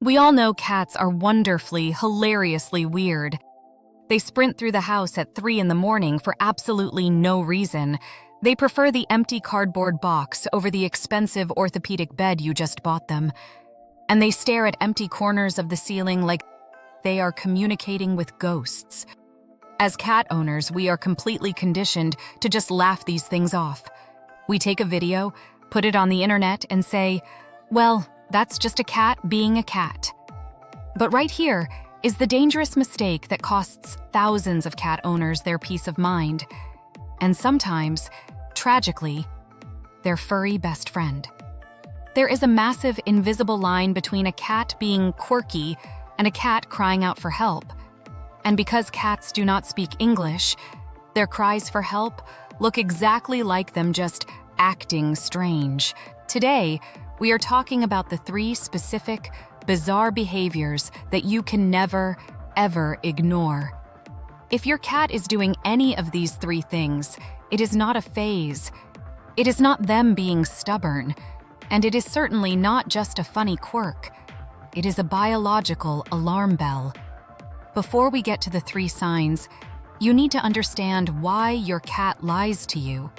We all know cats are wonderfully, hilariously weird. They sprint through the house at 3 in the morning for absolutely no reason. They prefer the empty cardboard box over the expensive orthopedic bed you just bought them. And they stare at empty corners of the ceiling like they are communicating with ghosts. As cat owners, we are completely conditioned to just laugh these things off. We take a video, put it on the internet, and say, well, that's just a cat being a cat. But right here is the dangerous mistake that costs thousands of cat owners their peace of mind. And sometimes, tragically, their furry best friend. There is a massive invisible line between a cat being quirky and a cat crying out for help. And because cats do not speak English, their cries for help look exactly like them just acting strange. Today, we are talking about the 3 specific, bizarre behaviors that you can never, ever ignore. If your cat is doing any of these 3 things, it is not a phase. It is not them being stubborn. And it is certainly not just a funny quirk. It is a biological alarm bell. Before we get to the 3 signs, you need to understand why your cat lies to you.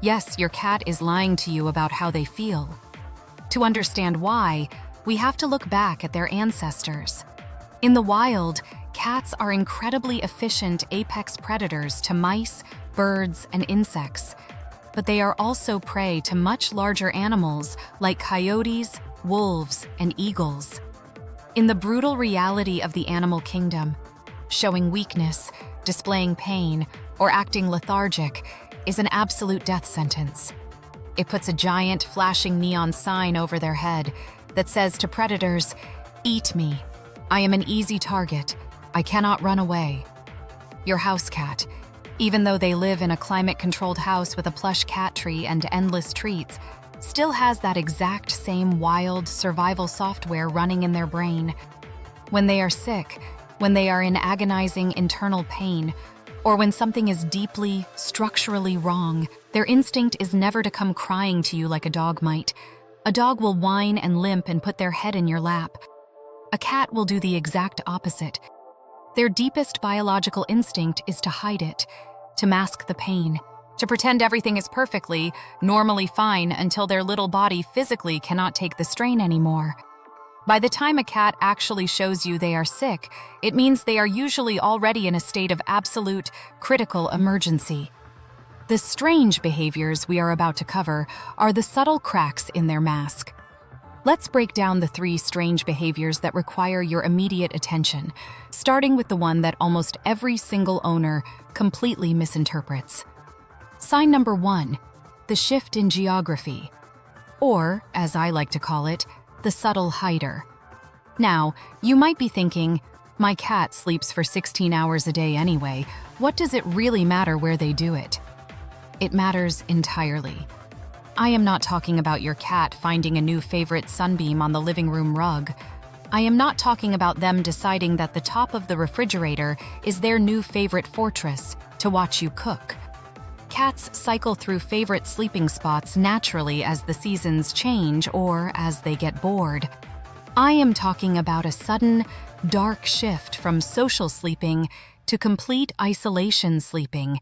Yes, your cat is lying to you about how they feel. To understand why, we have to look back at their ancestors. In the wild, cats are incredibly efficient apex predators to mice, birds, and insects. But they are also prey to much larger animals like coyotes, wolves, and eagles. In the brutal reality of the animal kingdom, showing weakness, displaying pain, or acting lethargic is an absolute death sentence. It puts a giant flashing neon sign over their head that says to predators, "Eat me. I am an easy target. I cannot run away." Your house cat, even though they live in a climate-controlled house with a plush cat tree and endless treats, still has that exact same wild survival software running in their brain. When they are sick, when they are in agonizing internal pain, or when something is deeply, structurally wrong, their instinct is never to come crying to you like a dog might. A dog will whine and limp and put their head in your lap. A cat will do the exact opposite. Their deepest biological instinct is to hide it, to mask the pain, to pretend everything is perfectly, normally fine until their little body physically cannot take the strain anymore. By the time a cat actually shows you they are sick, it means they are usually already in a state of absolute, critical emergency. The strange behaviors we are about to cover are the subtle cracks in their mask. Let's break down the 3 strange behaviors that require your immediate attention, starting with the one that almost every single owner completely misinterprets. Sign number 1, the shift in geography, or, as I like to call it, the subtle hider. Now, you might be thinking, my cat sleeps for 16 hours a day anyway. What does it really matter where they do it? It matters entirely. I am not talking about your cat finding a new favorite sunbeam on the living room rug. I am not talking about them deciding that the top of the refrigerator is their new favorite fortress to watch you cook. Cats cycle through favorite sleeping spots naturally as the seasons change or as they get bored. I am talking about a sudden, dark shift from social sleeping to complete isolation sleeping.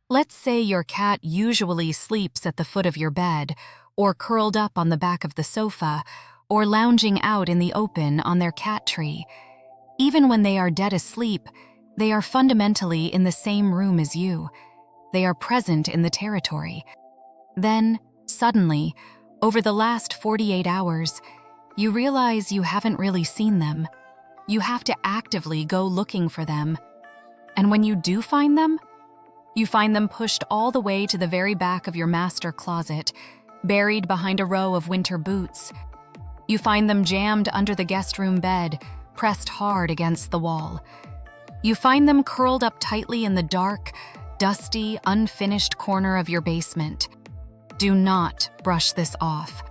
Let's say your cat usually sleeps at the foot of your bed, or curled up on the back of the sofa, or lounging out in the open on their cat tree. Even when they are dead asleep, they are fundamentally in the same room as you. They are present in the territory. Then, suddenly, over the last 48 hours, you realize you haven't really seen them. You have to actively go looking for them. And when you do find them, you find them pushed all the way to the very back of your master closet, buried behind a row of winter boots. You find them jammed under the guest room bed, pressed hard against the wall. You find them curled up tightly in the dark, dusty, unfinished corner of your basement. Do not brush this off.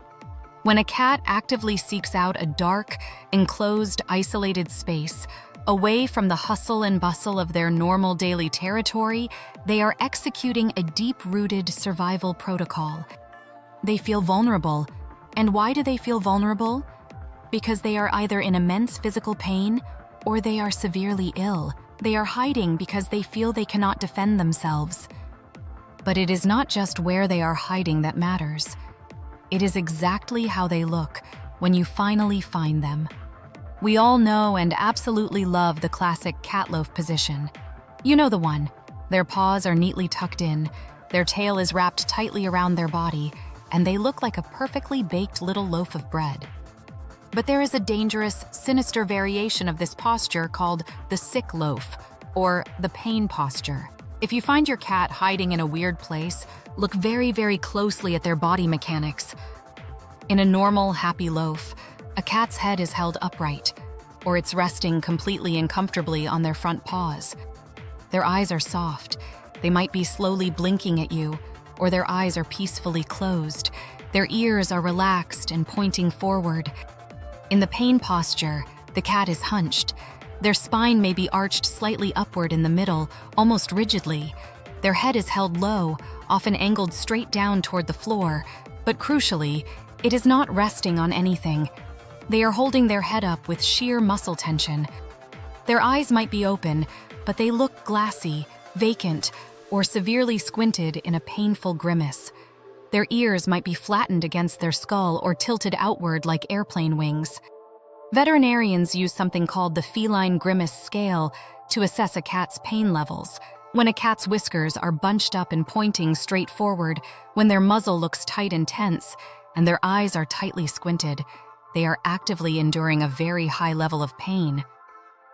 When a cat actively seeks out a dark, enclosed, isolated space, away from the hustle and bustle of their normal daily territory, they are executing a deep-rooted survival protocol. They feel vulnerable. And why do they feel vulnerable? because they are either in immense physical pain or they are severely ill. They are hiding because they feel they cannot defend themselves. But it is not just where they are hiding that matters. It is exactly how they look when you finally find them. We all know and absolutely love the classic cat loaf position. You know the one. Their paws are neatly tucked in, their tail is wrapped tightly around their body, and they look like a perfectly baked little loaf of bread. But there is a dangerous, sinister variation of this posture called the sick loaf, or the pain posture. If you find your cat hiding in a weird place, look very, very closely at their body mechanics. In a normal, happy loaf, a cat's head is held upright, or it's resting completely and comfortably on their front paws. Their eyes are soft. They might be slowly blinking at you, or their eyes are peacefully closed. Their ears are relaxed and pointing forward. In the pain posture, the cat is hunched. Their spine may be arched slightly upward in the middle, almost rigidly. Their head is held low, often angled straight down toward the floor, but crucially, it is not resting on anything. They are holding their head up with sheer muscle tension. Their eyes might be open, but they look glassy, vacant, or severely squinted in a painful grimace. Their ears might be flattened against their skull or tilted outward like airplane wings. Veterinarians use something called the feline grimace scale to assess a cat's pain levels. When a cat's whiskers are bunched up and pointing straight forward, when their muzzle looks tight and tense, and their eyes are tightly squinted, they are actively enduring a very high level of pain.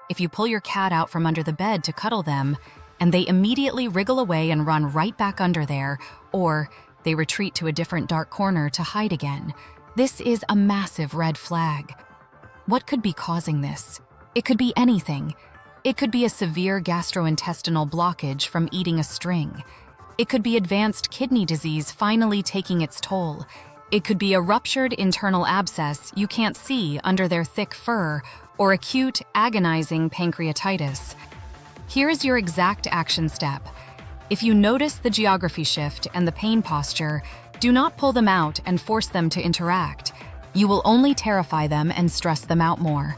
If you pull your cat out from under the bed to cuddle them, and they immediately wriggle away and run right back under there, or they retreat to a different dark corner to hide again, this is a massive red flag. What could be causing this? It could be anything. It could be a severe gastrointestinal blockage from eating a string. It could be advanced kidney disease finally taking its toll. It could be a ruptured internal abscess you can't see under their thick fur, or acute, agonizing pancreatitis. Here is your exact action step. If you notice the geography shift and the pain posture, do not pull them out and force them to interact. You will only terrify them and stress them out more.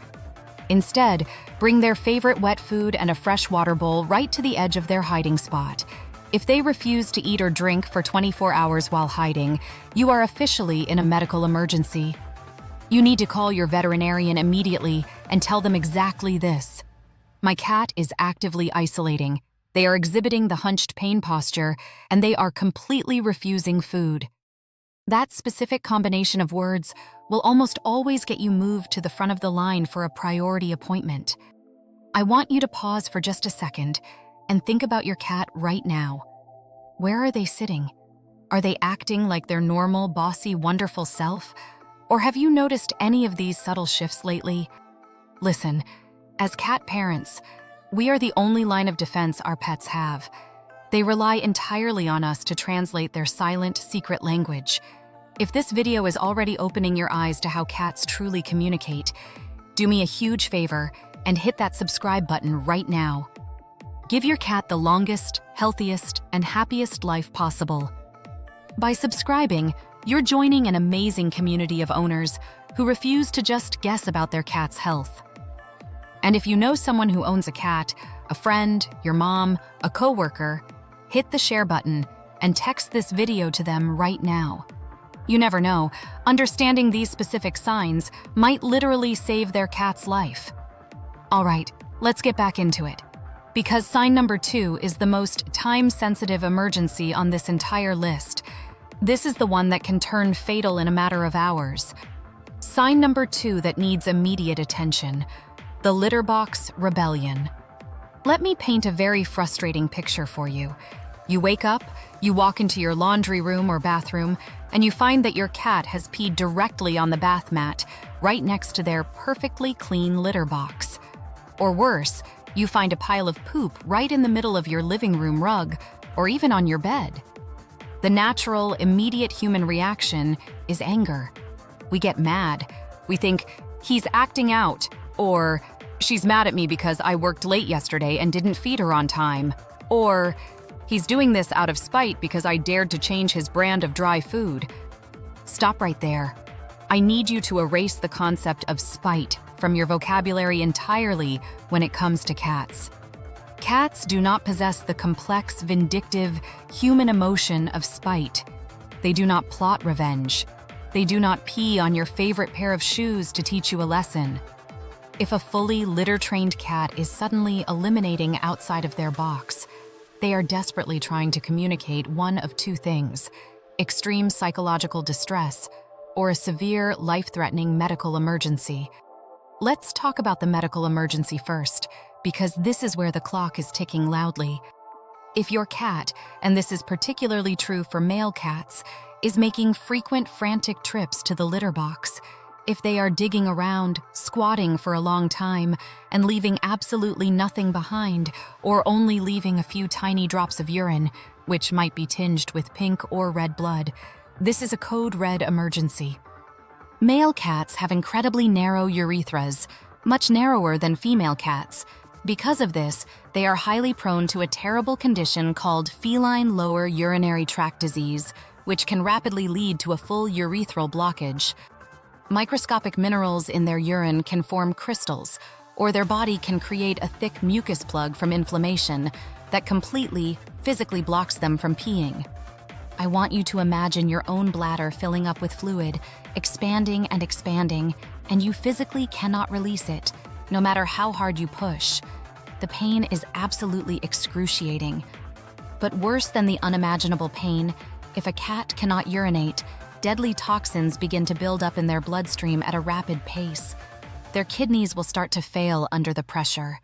Instead, bring their favorite wet food and a fresh water bowl right to the edge of their hiding spot. If they refuse to eat or drink for 24 hours while hiding, you are officially in a medical emergency. You need to call your veterinarian immediately and tell them exactly this. My cat is actively isolating. They are exhibiting the hunched pain posture, and they are completely refusing food. That specific combination of words will almost always get you moved to the front of the line for a priority appointment. I want you to pause for just a second and think about your cat right now. Where are they sitting? Are they acting like their normal, bossy, wonderful self? Or have you noticed any of these subtle shifts lately? Listen, as cat parents, we are the only line of defense our pets have. They rely entirely on us to translate their silent, secret language. If this video is already opening your eyes to how cats truly communicate, do me a huge favor and hit that subscribe button right now. Give your cat the longest, healthiest, and happiest life possible. By subscribing, you're joining an amazing community of owners who refuse to just guess about their cat's health. And if you know someone who owns a cat, a friend, your mom, a coworker, hit the share button and text this video to them right now. You never know, understanding these specific signs might literally save their cat's life. All right, let's get back into it. Because sign number 2 is the most time-sensitive emergency on this entire list. This is the one that can turn fatal in a matter of hours. Sign number 2 that needs immediate attention: the litter box rebellion. Let me paint a very frustrating picture for you. You wake up, you walk into your laundry room or bathroom, and you find that your cat has peed directly on the bath mat, right next to their perfectly clean litter box. Or worse, you find a pile of poop right in the middle of your living room rug, or even on your bed. The natural, immediate human reaction is anger. We get mad. We think, he's acting out, or she's mad at me because I worked late yesterday and didn't feed her on time, or he's doing this out of spite because I dared to change his brand of dry food. Stop right there. I need you to erase the concept of spite from your vocabulary entirely when it comes to cats. Cats do not possess the complex, vindictive, human emotion of spite. They do not plot revenge. They do not pee on your favorite pair of shoes to teach you a lesson. If a fully litter-trained cat is suddenly eliminating outside of their box, they are desperately trying to communicate one of two things: extreme psychological distress or a severe, life-threatening medical emergency. Let's talk about the medical emergency first, because this is where the clock is ticking loudly. If your cat, and this is particularly true for male cats, is making frequent frantic trips to the litter box, if they are digging around, squatting for a long time, and leaving absolutely nothing behind, or only leaving a few tiny drops of urine, which might be tinged with pink or red blood, this is a code red emergency. Male cats have incredibly narrow urethras, much narrower than female cats. Because of this, they are highly prone to a terrible condition called feline lower urinary tract disease, which can rapidly lead to a full urethral blockage. Microscopic minerals in their urine can form crystals, or their body can create a thick mucus plug from inflammation that completely, physically blocks them from peeing. I want you to imagine your own bladder filling up with fluid, expanding and expanding, and you physically cannot release it, no matter how hard you push. The pain is absolutely excruciating. But worse than the unimaginable pain, if a cat cannot urinate, deadly toxins begin to build up in their bloodstream at a rapid pace. Their kidneys will start to fail under the pressure.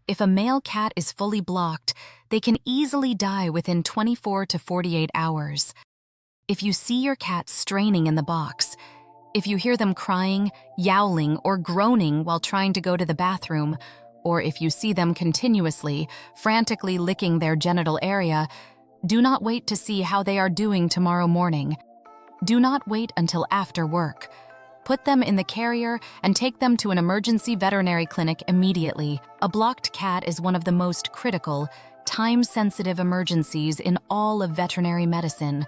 If a male cat is fully blocked, they can easily die within 24 to 48 hours. If you see your cat straining in the box, if you hear them crying, yowling, or groaning while trying to go to the bathroom, or if you see them continuously, frantically licking their genital area, do not wait to see how they are doing tomorrow morning. Do not wait until after work. Put them in the carrier and take them to an emergency veterinary clinic immediately. A blocked cat is one of the most critical, time-sensitive emergencies in all of veterinary medicine.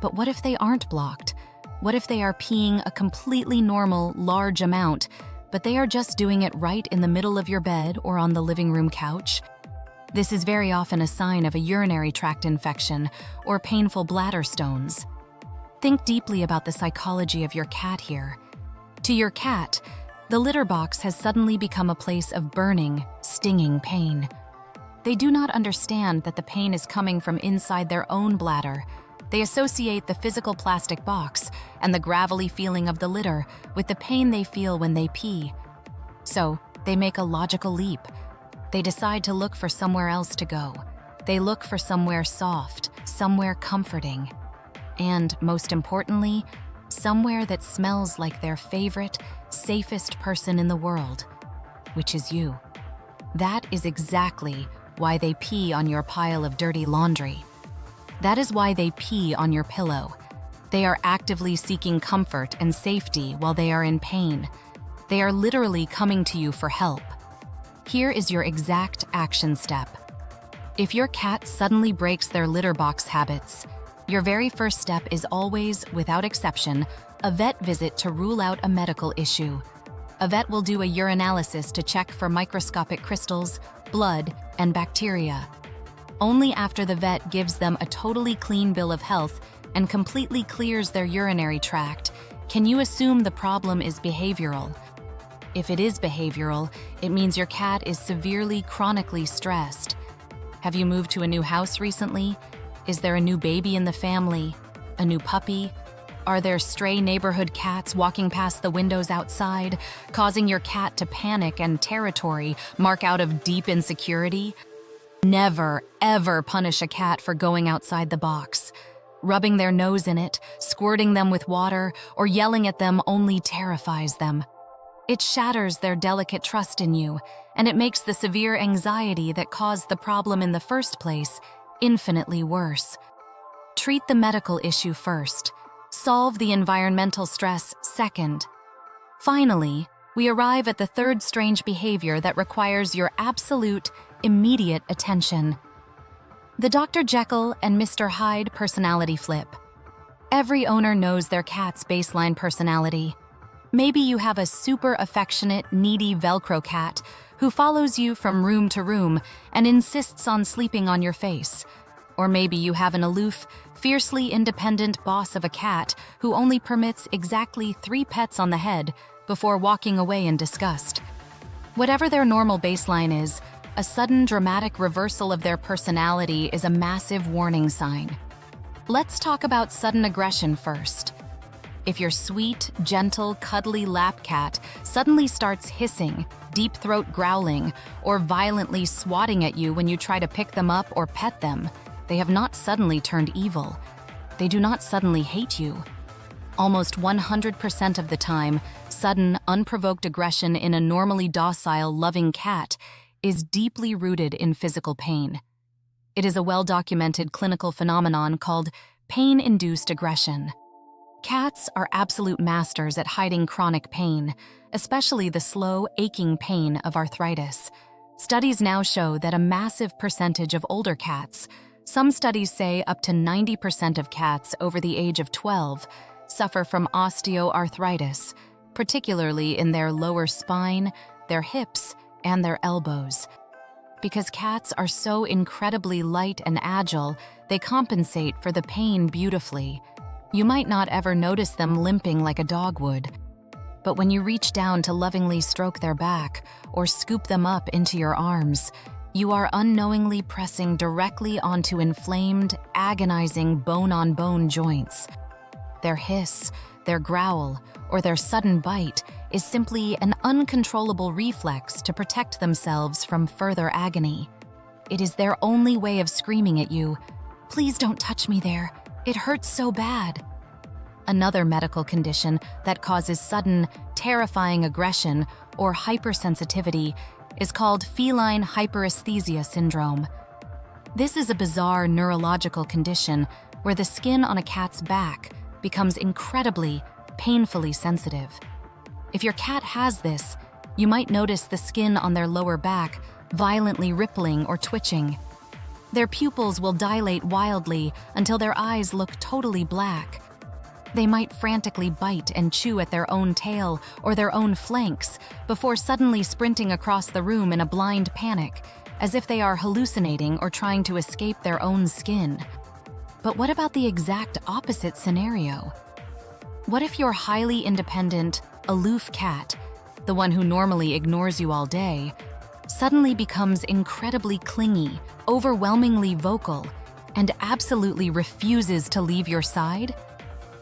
But what if they aren't blocked? What if they are peeing a completely normal, large amount, but they are just doing it right in the middle of your bed or on the living room couch? This is very often a sign of a urinary tract infection or painful bladder stones. Think deeply about the psychology of your cat here. To your cat, the litter box has suddenly become a place of burning, stinging pain. They do not understand that the pain is coming from inside their own bladder. They associate the physical plastic box and the gravelly feeling of the litter with the pain they feel when they pee. So, they make a logical leap. They decide to look for somewhere else to go. They look for somewhere soft, somewhere comforting. And, most importantly, somewhere that smells like their favorite, safest person in the world, which is you. That is exactly why they pee on your pile of dirty laundry. That is why they pee on your pillow. They are actively seeking comfort and safety while they are in pain. They are literally coming to you for help. Here is your exact action step. If your cat suddenly breaks their litter box habits, your very first step is always, without exception, a vet visit to rule out a medical issue. A vet will do a urinalysis to check for microscopic crystals, blood, and bacteria. Only after the vet gives them a totally clean bill of health and completely clears their urinary tract can you assume the problem is behavioral. If it is behavioral, it means your cat is severely, chronically stressed. Have you moved to a new house recently? Is there a new baby in the family? A new puppy? Are there stray neighborhood cats walking past the windows outside, causing your cat to panic and territory mark out of deep insecurity? Never, ever punish a cat for going outside the box. Rubbing their nose in it, squirting them with water, or yelling at them only terrifies them. It shatters their delicate trust in you, and it makes the severe anxiety that caused the problem in the first place infinitely worse. Treat the medical issue first. Solve the environmental stress second. Finally, we arrive at the third strange behavior that requires your absolute, immediate attention. The Dr. Jekyll and Mr. Hyde personality flip. Every owner knows their cat's baseline personality. Maybe you have a super affectionate, needy Velcro cat who follows you from room to room and insists on sleeping on your face. Or maybe you have an aloof, fiercely independent boss of a cat who only permits exactly 3 pets on the head before walking away in disgust. Whatever their normal baseline is, a sudden dramatic reversal of their personality is a massive warning sign. Let's talk about sudden aggression first. If your sweet, gentle, cuddly lap cat suddenly starts hissing, deep throat growling, or violently swatting at you when you try to pick them up or pet them, they have not suddenly turned evil. They do not suddenly hate you. Almost 100% of the time, sudden, unprovoked aggression in a normally docile, loving cat is deeply rooted in physical pain. It is a well-documented clinical phenomenon called pain-induced aggression. Cats are absolute masters at hiding chronic pain, especially the slow, aching pain of arthritis. Studies now show that a massive percentage of older cats, some studies say up to 90% of cats over the age of 12, suffer from osteoarthritis, particularly in their lower spine, their hips, and their elbows. Because cats are so incredibly light and agile, they compensate for the pain beautifully. You might not ever notice them limping like a dog would. But when you reach down to lovingly stroke their back or scoop them up into your arms, you are unknowingly pressing directly onto inflamed, agonizing bone-on-bone joints. Their hiss, their growl, or their sudden bite is simply an uncontrollable reflex to protect themselves from further agony. It is their only way of screaming at you, "Please don't touch me there. It hurts so bad." Another medical condition that causes sudden, terrifying aggression or hypersensitivity is called feline hyperesthesia syndrome. This is a bizarre neurological condition where the skin on a cat's back becomes incredibly, painfully sensitive. If your cat has this, you might notice the skin on their lower back violently rippling or twitching. Their pupils will dilate wildly until their eyes look totally black. They might frantically bite and chew at their own tail or their own flanks before suddenly sprinting across the room in a blind panic, as if they are hallucinating or trying to escape their own skin. But what about the exact opposite scenario? What if your highly independent, aloof cat, the one who normally ignores you all day, suddenly becomes incredibly clingy, overwhelmingly vocal, and absolutely refuses to leave your side?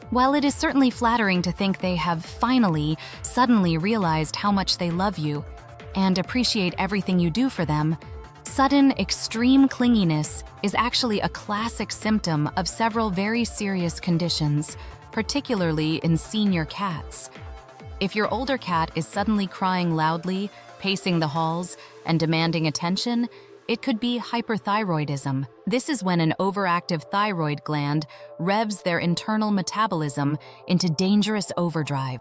While it is certainly flattering to think they have finally, suddenly realized how much they love you and appreciate everything you do for them, sudden, extreme clinginess is actually a classic symptom of several very serious conditions, particularly in senior cats. If your older cat is suddenly crying loudly, pacing the halls, and demanding attention, it could be hyperthyroidism. This is when an overactive thyroid gland revs their internal metabolism into dangerous overdrive.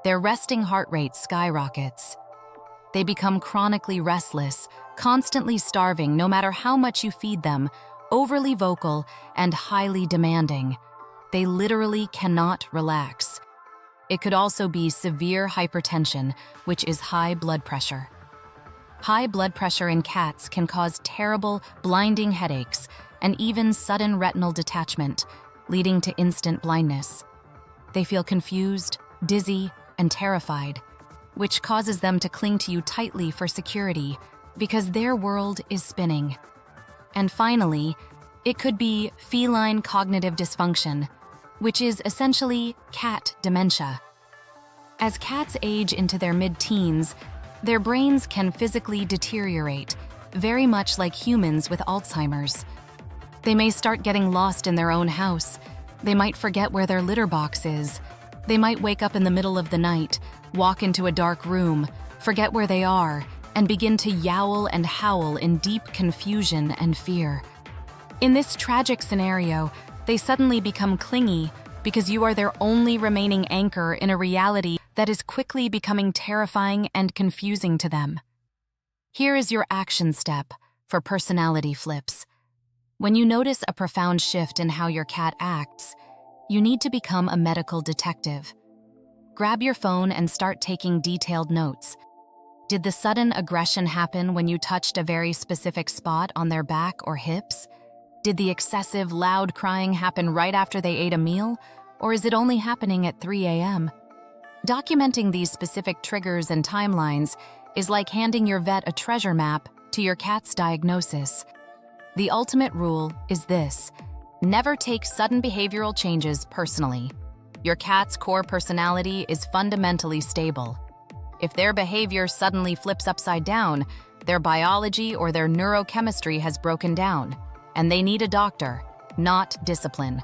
Their resting heart rate skyrockets. They become chronically restless, constantly starving no matter how much you feed them, overly vocal, and highly demanding. They literally cannot relax. It could also be severe hypertension, which is high blood pressure. High blood pressure in cats can cause terrible, blinding headaches and even sudden retinal detachment, leading to instant blindness. They feel confused, dizzy, and terrified, which causes them to cling to you tightly for security because their world is spinning. And finally, it could be feline cognitive dysfunction, which is essentially cat dementia. As cats age into their mid-teens, their brains can physically deteriorate, very much like humans with Alzheimer's. They may start getting lost in their own house. They might forget where their litter box is. They might wake up in the middle of the night, walk into a dark room, forget where they are, and begin to yowl and howl in deep confusion and fear. In this tragic scenario, they suddenly become clingy because you are their only remaining anchor in a reality that is quickly becoming terrifying and confusing to them. Here is your action step for personality flips. When you notice a profound shift in how your cat acts, you need to become a medical detective. Grab your phone and start taking detailed notes. Did the sudden aggression happen when you touched a very specific spot on their back or hips? Did the excessive, loud crying happen right after they ate a meal, or is it only happening at 3 a.m.? Documenting these specific triggers and timelines is like handing your vet a treasure map to your cat's diagnosis. The ultimate rule is this: never take sudden behavioral changes personally. Your cat's core personality is fundamentally stable. If their behavior suddenly flips upside down, their biology or their neurochemistry has broken down, and they need a doctor, not discipline.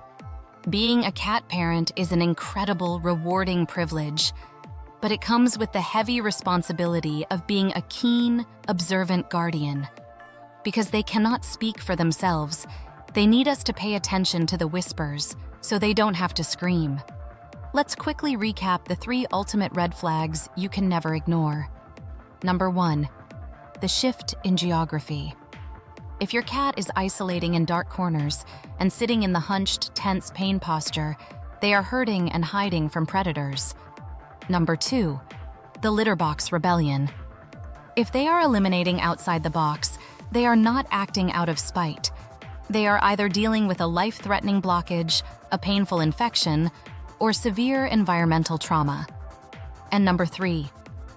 Being a cat parent is an incredible, rewarding privilege, but it comes with the heavy responsibility of being a keen, observant guardian. Because they cannot speak for themselves, they need us to pay attention to the whispers so they don't have to scream. Let's quickly recap the 3 ultimate red flags you can never ignore. Number 1, the shift in geography. If your cat is isolating in dark corners and sitting in the hunched, tense pain posture, they are hurting and hiding from predators. Number 2, the litter box rebellion. If they are eliminating outside the box, they are not acting out of spite. They are either dealing with a life-threatening blockage, a painful infection, or severe environmental trauma. And number 3,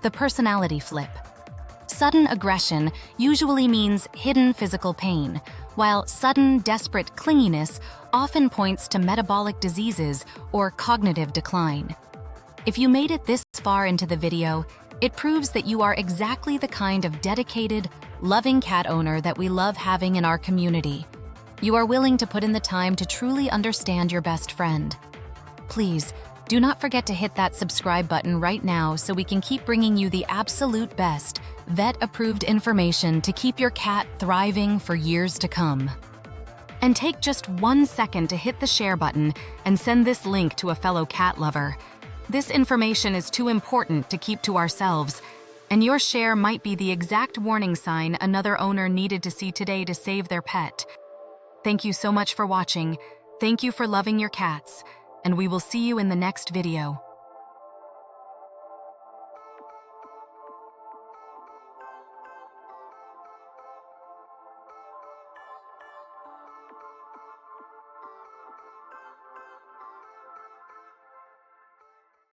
the personality flip. Sudden aggression usually means hidden physical pain, while sudden, desperate clinginess often points to metabolic diseases or cognitive decline. If you made it this far into the video, it proves that you are exactly the kind of dedicated, loving cat owner that we love having in our community. You are willing to put in the time to truly understand your best friend. Please, do not forget to hit that subscribe button right now so we can keep bringing you the absolute best, vet-approved information to keep your cat thriving for years to come. And take just 1 second to hit the share button and send this link to a fellow cat lover. This information is too important to keep to ourselves, and your share might be the exact warning sign another owner needed to see today to save their pet. Thank you so much for watching. Thank you for loving your cats, and we will see you in the next video.